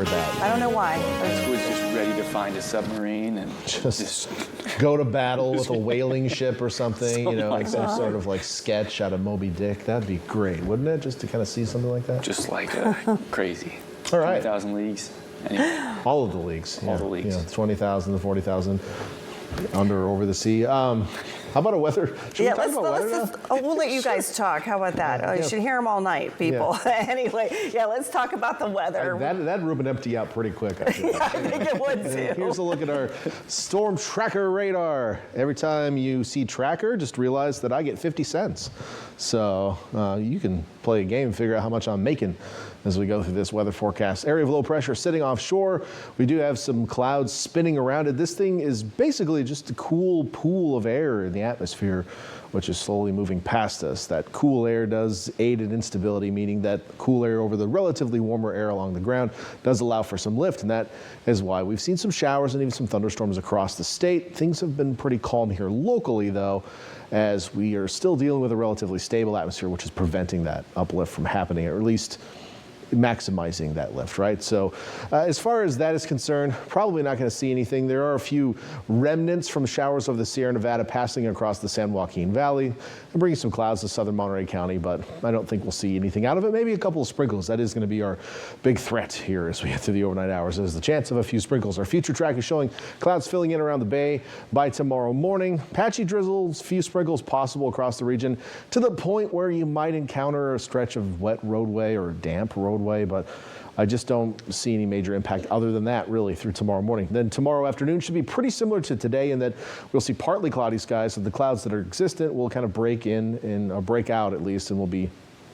heard that. I don't know why. Who's just ready to find a submarine and Just go to battle with a whaling ship or something, you know, like some sort of like sketch out of Moby Dick. That'd be great, wouldn't it? Just to kind of see something like that. just like crazy. All right. 20,000 leagues. Anyway, All of the leagues. All the leagues. Yeah, 20,000 to 40,000 under over the sea. How about a weather? Should we talk about weather now? we'll let you guys talk. How about that? You should hear them all night, people. Anyway, let's talk about the weather. That room would empty out pretty quick, I think. I think it would too. Here's a look at our storm tracker radar. Every time you see tracker, just realize that I get 50 cents. So you can play a game and figure out how much I'm making as we go through this weather forecast. Area of low pressure sitting offshore. We do have some clouds spinning around it. This thing is basically just a cool pool of air in the atmosphere, which is slowly moving past us. That cool air does aid in instability, meaning that cool air over the relatively warmer air along the ground does allow for some lift, and that is why we've seen some showers and even some thunderstorms across the state. Things have been pretty calm here locally, though, as we are still dealing with a relatively stable atmosphere, which is preventing that uplift from happening, or at least maximizing that lift, right? So as far as that is concerned, probably not going to see anything. There are a few remnants from showers over the Sierra Nevada passing across the San Joaquin Valley and bringing some clouds to southern Monterey County, but I don't think we'll see anything out of it. Maybe a couple of sprinkles. That is going to be our big threat here as we get through the overnight hours. There's the chance of a few sprinkles. Our future track is showing clouds filling in around the bay by tomorrow morning. Patchy drizzles, few sprinkles possible across the region to the point where you might encounter a stretch of wet roadway or damp roadway, but I just don't see any major impact other than that really through tomorrow morning. Then tomorrow afternoon should be pretty similar to today in that we'll see partly cloudy skies, so the clouds that are existent will kind of break in and break out at least, and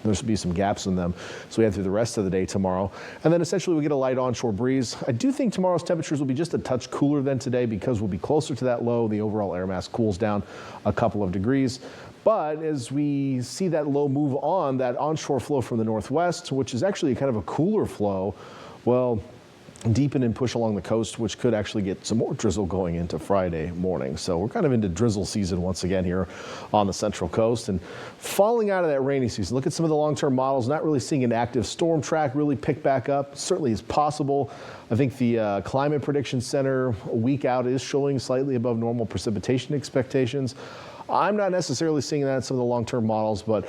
there should be some gaps in them as we head through the rest of the day tomorrow. And then essentially we get a light onshore breeze. I do think tomorrow's temperatures will be just a touch cooler than today because we'll be closer to that low. The overall air mass cools down a couple of degrees. But as we see that low move on, that onshore flow from the northwest, which is actually kind of a cooler flow, will deepen and push along the coast, which could actually get some more drizzle going into Friday morning. So we're kind of into drizzle season once again here on the central coast and falling out of that rainy season. Look at some of the long-term models, not really seeing an active storm track really pick back up. Certainly is possible. I think the Climate Prediction Center a week out is showing slightly above normal precipitation expectations. I'm not necessarily seeing that in some of the long-term models, but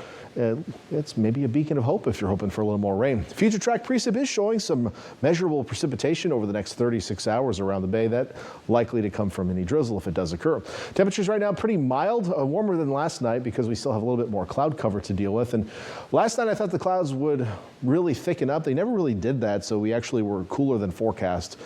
it's maybe a beacon of hope if you're hoping for a little more rain. Future track precip is showing some measurable precipitation over the next 36 hours around the bay. That likely to come from any drizzle if it does occur. Temperatures right now pretty mild, warmer than last night because we still have a little bit more cloud cover to deal with. And last night I thought the clouds would really thicken up. They never really did that, so we actually were cooler than forecast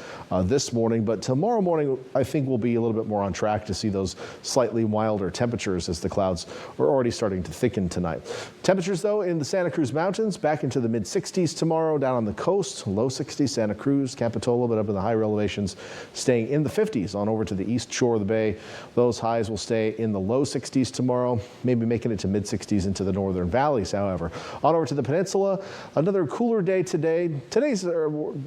this morning. But tomorrow morning I think we'll be a little bit more on track to see those slightly milder temperatures as the clouds are already starting to thicken tonight. Temperatures, though, in the Santa Cruz Mountains back into the mid-60s tomorrow. Down on the coast, low 60s, Santa Cruz, Capitola, but up in the higher elevations, staying in the 50s on over to the east shore of the bay. Those highs will stay in the low 60s tomorrow, maybe making it to mid-60s into the northern valleys, however. On over to the peninsula, another cooler day today. Today's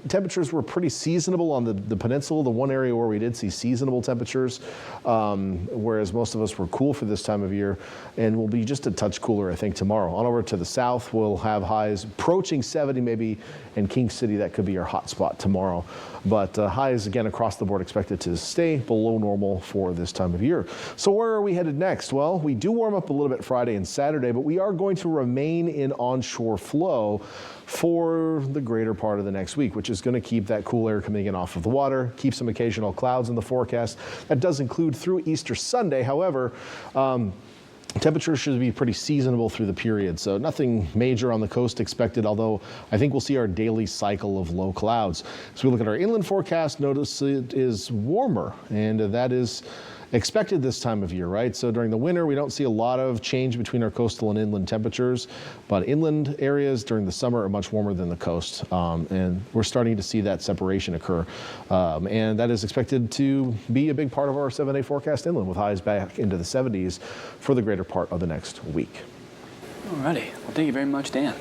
temperatures were pretty seasonable on the peninsula, the one area where we did see seasonable temperatures, whereas most of us were cool for this time of year, and will be just a touch cooler, I think, tomorrow. On over to the south, we'll have highs approaching 70 maybe, in King City, that could be our hot spot tomorrow. But highs, again, across the board expected to stay below normal for this time of year. So where are we headed next? Well, we do warm up a little bit Friday and Saturday, but we are going to remain in onshore flow for the greater part of the next week, which is going to keep that cool air coming in off of the water, keep some occasional clouds in the forecast. That does include through Easter Sunday. However, temperatures should be pretty seasonable through the period, so nothing major on the coast expected, although I think we'll see our daily cycle of low clouds. As we look at our inland forecast, notice it is warmer, and that is expected this time of year, right? So during the winter, we don't see a lot of change between our coastal and inland temperatures, but inland areas during the summer are much warmer than the coast, and we're starting to see that separation occur, and that is expected to be a big part of our 7-day forecast inland, with highs back into the 70s for the greater part of the next week. Alrighty. Well, thank you very much, Dan.